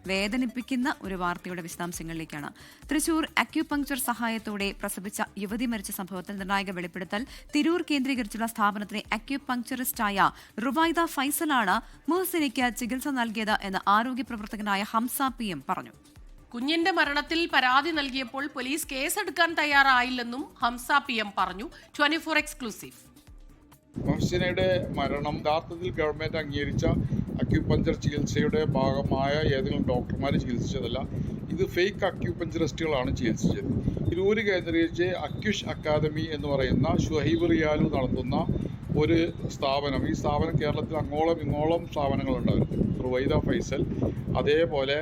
വേദനിപ്പിക്കുന്ന ഒരു വാർത്തയുടെ വിശദാംശങ്ങളിലേക്കാണ്. തൃശൂർ അക്യുപങ്ക്ചർ സഹായത്തോടെ പ്രസവിച്ച യുവതി മരിച്ച സംഭവത്തിൽ നിർണായക വെളിപ്പെടുത്തൽ. തിരൂർ കേന്ദ്രീകരിച്ചുള്ള സ്ഥാപനത്തിലെ അക്യുപങ്ക്ചറിസ്റ്റായ റുവൈദ ഫൈസലാണ് മുഹസിനയ്ക്ക് ചികിത്സ നൽകിയത് എന്ന് ആരോഗ്യ പ്രവർത്തകനായ ഹംസ PM പറഞ്ഞു. കുഞ്ഞിന്റെ മരണത്തിൽ പരാതി നൽകിയപ്പോൾ പോലീസ് കേസെടുക്കാൻ തയ്യാറായില്ലെന്നും ഹംസ PM പറഞ്ഞു. 24 എക്സ്ക്ലൂസീവ്. മുഹസിനയുടെ മരണം യഥാർത്ഥത്തിൽ ഗവൺമെൻറ് അംഗീകരിച്ച അക്യുപഞ്ചർ ചികിത്സയുടെ ഭാഗമായ ഏതെങ്കിലും ഡോക്ടർമാർ ചികിത്സിച്ചതല്ല. ഇത് ഫേക്ക് അക്യുപഞ്ചറിസ്റ്റുകളാണ് ചികിത്സിച്ചത്. തിരൂര് കേന്ദ്രീകരിച്ച് അക്യുഷ് അക്കാദമി എന്ന് പറയുന്ന ഷുഹൈബ് റിയാലു നടത്തുന്ന ഒരു സ്ഥാപനം. ഈ സ്ഥാപനം കേരളത്തിൽ അങ്ങോളം ഇങ്ങോളം സ്ഥാപനങ്ങളുണ്ടായിരുന്നു. റുവൈദ ഫൈസൽ, അതേപോലെ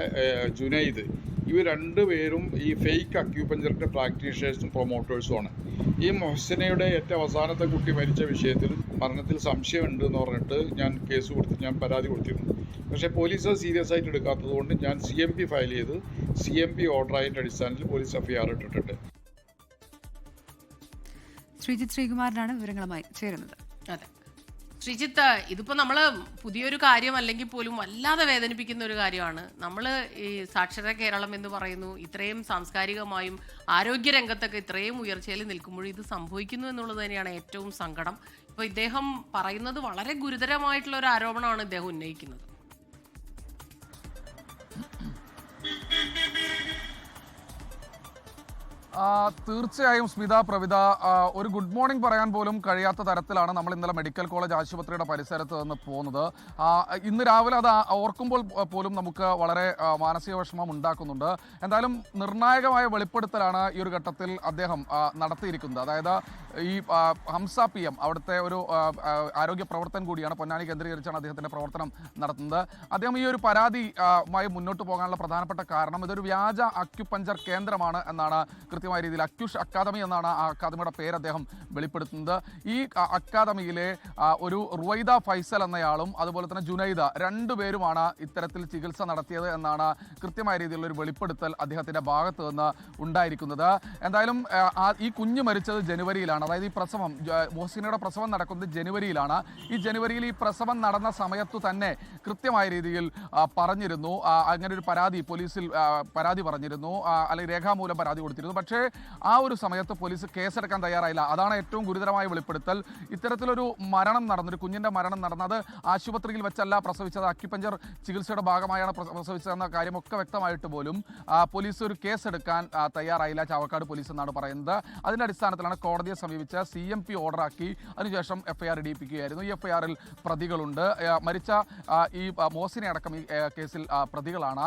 ജുനൈദ്, ഇവർ രണ്ടുപേരും ഈ ഫേക്ക് അക്യുപഞ്ചറിൻ്റെ പ്രാക്ടീഷേഴ്സും പ്രൊമോട്ടേഴ്സുമാണ്. ഈ മുഹസിനയുടെ ഏറ്റവും അവസാനത്തെ കുട്ടി മരിച്ച വിഷയത്തിൽ മരണത്തിൽ സംശയമുണ്ട് എന്ന് പറഞ്ഞിട്ട് ഞാൻ പരാതി കൊടുത്തിരുന്നു. പക്ഷേ പോലീസ് അത് സീരിയസ് ആയിട്ട് എടുക്കാത്തത് കൊണ്ട് ഞാൻ CMP ഫയൽ ചെയ്ത് CMP ഓർഡറായതിൻ്റെ അടിസ്ഥാനത്തിൽ പോലീസ് FIR ഇട്ടിട്ടുണ്ട്. ശ്രീജിത്ത് ശ്രീകുമാരനാണ് വിവരങ്ങളുമായി ചേരുന്നത്. അതെ ശ്രീജിത്ത്, ഇതിപ്പോ നമ്മള് പുതിയൊരു കാര്യം അല്ലെങ്കിൽ പോലും വല്ലാതെ വേദനിപ്പിക്കുന്ന ഒരു കാര്യമാണ്. നമ്മൾ ഈ സാക്ഷരത കേരളം എന്ന് പറയുന്നു, ഇത്രയും സാംസ്കാരികമായും ആരോഗ്യരംഗത്തൊക്കെ ഇത്രയും ഉയർച്ചയിൽ നിൽക്കുമ്പോൾ ഇത് സംഭവിക്കുന്നു എന്നുള്ളത് തന്നെയാണ് ഏറ്റവും സങ്കടം. ഇപ്പൊ ഇദ്ദേഹം പറയുന്നത് വളരെ ഗുരുതരമായിട്ടുള്ള ഒരു ആരോപണമാണ് ഇദ്ദേഹം ഉന്നയിക്കുന്നത്. തീർച്ചയായും സ്മിത, പ്രവിത, ഒരു ഗുഡ് മോർണിംഗ് പറയാൻ പോലും കഴിയാത്ത തരത്തിലാണ് നമ്മൾ ഇന്നലെ മെഡിക്കൽ കോളേജ് ആശുപത്രിയുടെ പരിസരത്ത് നിന്ന് പോകുന്നത്. ഇന്ന് രാവിലെ അത് ഓർക്കുമ്പോൾ പോലും നമുക്ക് വളരെ മാനസിക വിഷമം ഉണ്ടാക്കുന്നുണ്ട്. എന്തായാലും നിർണായകമായ വെളിപ്പെടുത്തലാണ് ഈ ഒരു ഘട്ടത്തിൽ അദ്ദേഹം നടത്തിയിരിക്കുന്നത്. അതായത് ഈ ഹംസ PM അവിടുത്തെ ഒരു ആരോഗ്യ പ്രവർത്തകൻ കൂടിയാണ്. പൊന്നാനി കേന്ദ്രീകരിച്ചാണ് അദ്ദേഹത്തിൻ്റെ പ്രവർത്തനം നടത്തുന്നത്. അദ്ദേഹം ഈ ഒരു പരാതിയുമായി മുന്നോട്ട് പോകാനുള്ള പ്രധാനപ്പെട്ട കാരണം ഇതൊരു വ്യാജ അക്യുപഞ്ചർ കേന്ദ്രമാണ് എന്നാണ് കൃത്യമായ രീതിയിൽ. അക്യുഷ് അക്കാദമി എന്നാണ് ആ അക്കാദമിയുടെ പേര് അദ്ദേഹം വെളിപ്പെടുത്തുന്നത്. ഈ അക്കാദമിയിലെ ഒരു റുവൈദ ഫൈസൽ എന്നയാളും അതുപോലെ തന്നെ ജുനൈദ രണ്ടുപേരുമാണ് ഇത്തരത്തിൽ ചികിത്സ നടത്തിയത് എന്നാണ് കൃത്യമായ രീതിയിലുള്ള ഒരു വെളിപ്പെടുത്തൽ അദ്ദേഹത്തിൻ്റെ ഭാഗത്ത് നിന്ന് ഉണ്ടായിരിക്കുന്നത്. എന്തായാലും ഈ കുഞ്ഞ് മരിച്ചത് ജനുവരിയിലാണ്. അതായത് ഈ പ്രസവം, മുഹസിനയുടെ പ്രസവം നടക്കുന്നത് ജനുവരിയിലാണ്. ഈ ജനുവരിയിൽ ഈ പ്രസവം നടന്ന സമയത്തു തന്നെ കൃത്യമായ രീതിയിൽ പറഞ്ഞിരുന്നു, അങ്ങനെ ഒരു പരാതി പോലീസിൽ പരാതി പറഞ്ഞിരുന്നു, അല്ലെങ്കിൽ രേഖാമൂലം പരാതി കൊടുത്തിരുന്നു. പക്ഷേ ആ ഒരു സമയത്ത് പോലീസ് കേസെടുക്കാൻ തയ്യാറായില്ല. അതാണ് ഏറ്റവും ഗുരുതരമായ വെളിപ്പെടുത്തൽ. ഇത്തരത്തിലൊരു മരണം നടന്നൊരു കുഞ്ഞിൻ്റെ മരണം നടന്നത് ആശുപത്രിയിൽ വെച്ചല്ല പ്രസവിച്ചത്, അക്യുപഞ്ചർ ചികിത്സയുടെ ഭാഗമായാണ് പ്രസവിച്ചതെന്ന കാര്യമൊക്കെ വ്യക്തമായിട്ട് പോലും പോലീസ് ഒരു കേസെടുക്കാൻ തയ്യാറായില്ല. ചാവക്കാട് പോലീസ് എന്നാണ് പറയുന്നത്. അതിൻ്റെ അടിസ്ഥാനത്തിലാണ് കോടതിയെ സമീപിച്ച് CMP ഓർഡറാക്കി അതിനുശേഷം FIR ഇടിയിപ്പിക്കുകയായിരുന്നു. ഈ FIR-ൽ പ്രതികളുണ്ട്. മരിച്ച ഈ മോസിനെ അടക്കം ഈ കേസിൽ പ്രതികളാണ്.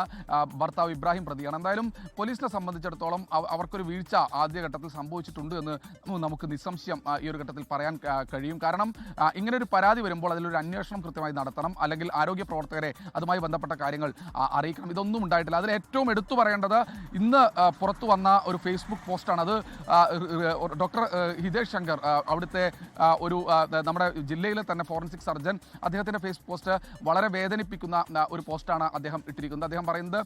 ഭർത്താവ് ഇബ്രാഹിം പ്രതിയാണ്. എന്തായാലും പോലീസിനെ സംബന്ധിച്ചിടത്തോളം അവർക്കൊരു വീഴ്ച ആദ്യഘട്ടത്തിൽ സംഭവിച്ചിട്ടുണ്ട് എന്ന് നമുക്ക് നിസ്സംശയം ഈ ഒരു ഘട്ടത്തിൽ പറയാൻ കഴിയും. കാരണം ഇങ്ങനെ ഒരു പരാതി വരുമ്പോൾ അതിലൊരു അന്വേഷണം കൃത്യമായി നടത്തണം, അല്ലെങ്കിൽ ആരോഗ്യ പ്രവർത്തകരെ അതുമായി ബന്ധപ്പെട്ട കാര്യങ്ങൾ അറിയിക്കണം. ഇതൊന്നും ഉണ്ടായിട്ടില്ല. അതിൽ ഏറ്റവും എടുത്തു പറയേണ്ടത് ഇന്ന് പുറത്തു വന്ന ഒരു ഫേസ്ബുക്ക് പോസ്റ്റാണ്. അത് ഡോക്ടർ ഹിതേഷ് ശങ്കർ, അവിടുത്തെ ഒരു നമ്മുടെ ജില്ലയിലെ തന്നെ ഫോറൻസിക് സർജൻ, അദ്ദേഹത്തിൻ്റെ ഫേസ്ബുക്ക് പോസ്റ്റ് വളരെ വേദനിപ്പിക്കുന്ന ഒരു പോസ്റ്റാണ് അദ്ദേഹം ഇട്ടിരിക്കുന്നത്. അദ്ദേഹം പറയുന്നത്,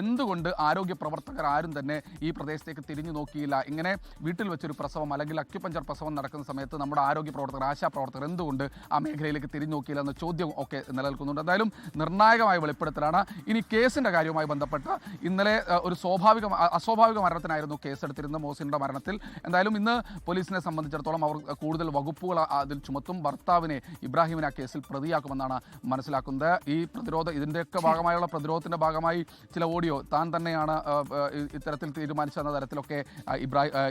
എന്തുകൊണ്ട് ആരോഗ്യ പ്രവർത്തകർ ആരും തന്നെ ഈ പ്രദേശത്തേക്ക് തിരിഞ്ഞു നോക്കിയില്ല? ഇങ്ങനെ വീട്ടിൽ വെച്ചൊരു പ്രസവം അല്ലെങ്കിൽ അക്യുപഞ്ചർ പ്രസവം നടക്കുന്ന സമയത്ത് നമ്മുടെ ആരോഗ്യ പ്രവർത്തകർ, ആശാപ്രവർത്തകർ എന്തുകൊണ്ട് ആ മേഖലയിലേക്ക് തിരിഞ്ഞു നോക്കിയില്ല എന്ന ചോദ്യം ഒക്കെ നിലനിൽക്കുന്നുണ്ട്. എന്തായാലും നിർണായകമായ വെളിപ്പെടുത്തലാണ്. ഇനി കേസിൻ്റെ കാര്യവുമായി ബന്ധപ്പെട്ട് ഇന്നലെ ഒരു അസ്വാഭാവിക മരണത്തിനായിരുന്നു കേസെടുത്തിരുന്നത് മോസിൻ്റെ മരണത്തിൽ. എന്തായാലും ഇന്ന് പോലീസിനെ സംബന്ധിച്ചിടത്തോളം അവർ കൂടുതൽ വകുപ്പുകൾ അതിൽ ചുമത്തും. ഭർത്താവിനെ ഇബ്രാഹിമിനെ ആ കേസിൽ പ്രതിയാക്കുമെന്നാണ് മനസ്സിലാക്കുന്നത്. ഈ ഇതിൻ്റെയൊക്കെ ഭാഗമായുള്ള പ്രതിരോധത്തിൻ്റെ ഭാഗമായി ചില ഓഡിയോ താൻ തന്നെയാണ് ഇത്തരത്തിൽ തീരുമാനിച്ചെന്ന തരത്തിലൊക്കെ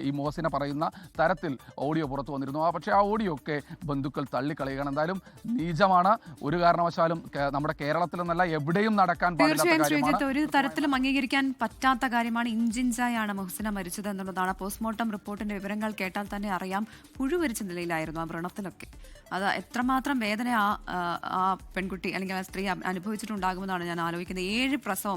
ഈ മോസിനെ പറയുന്ന തരത്തിൽ ഓഡിയോ പുറത്തു വന്നിരുന്നു. പക്ഷേ ആ ഓഡിയോ ഒക്കെ ബന്ധുക്കൾ തള്ളിക്കളയുകയാണ്. എന്തായാലും നീചമാണ്. ഒരു കാരണവശാലും നമ്മുടെ കേരളത്തിൽ നിന്നല്ല എവിടെയും നടക്കാൻ പാടില്ല. ഒരു തരത്തിലും അംഗീകരിക്കാൻ പറ്റാത്ത കാര്യമാണ്. ഇഞ്ചിഞ്ചായാണ് മുഹസിന മരിച്ചത് എന്നുള്ളതാണ്. പോസ്റ്റ്മോർട്ടം റിപ്പോർട്ടിന്റെ വിവരങ്ങൾ കേട്ടാൽ തന്നെ അറിയാം, പുഴുവരിച്ച നിലയിലായിരുന്നു ആ വ്രണത്തിലൊക്കെ. അത് എത്രമാത്രം വേദന ആ പെൺകുട്ടി അല്ലെങ്കിൽ ആ സ്ത്രീ അനുഭവിച്ചിട്ടുണ്ടാകുമെന്നാണ് ഞാൻ ആലോചിക്കുന്നത്.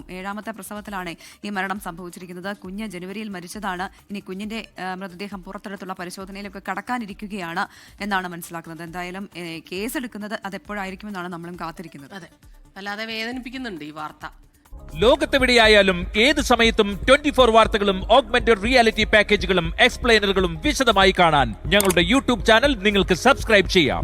7ാമത്തെ പ്രസവത്തിലാണ് ഈ മരണം സംഭവിച്ചിരിക്കുന്നത്. കുഞ്ഞ് ജനുവരിയിൽ മരിച്ചതാണ്. ഇനി കുഞ്ഞിന്റെ മൃതദേഹം പുറത്തെടുത്തുള്ള പരിശോധനയിലൊക്കെ കടക്കാനിരിക്കുകയാണ് എന്നാണ് മനസ്സിലാക്കുന്നത്. എന്തായാലും കേസെടുക്കുന്നത് അതെപ്പോഴായിരിക്കുമെന്നാണ് നമ്മളും കാത്തിരിക്കുന്നത്. അതെ, അല്ലാതെ വേദനിപ്പിക്കുന്നുണ്ട് ഈ വാർത്ത. ലോകത്തെവിടെയായാലും ഏത് സമയത്തും 24 വാർത്തകളും ഓഗ്മെന്റഡ് റിയാലിറ്റി പാക്കേജുകളും എക്സ്പ്ലെയിനറുകളും വിശദമായി കാണാൻ ഞങ്ങളുടെ യൂട്യൂബ് ചാനൽ നിങ്ങൾക്ക് സബ്സ്ക്രൈബ് ചെയ്യാം.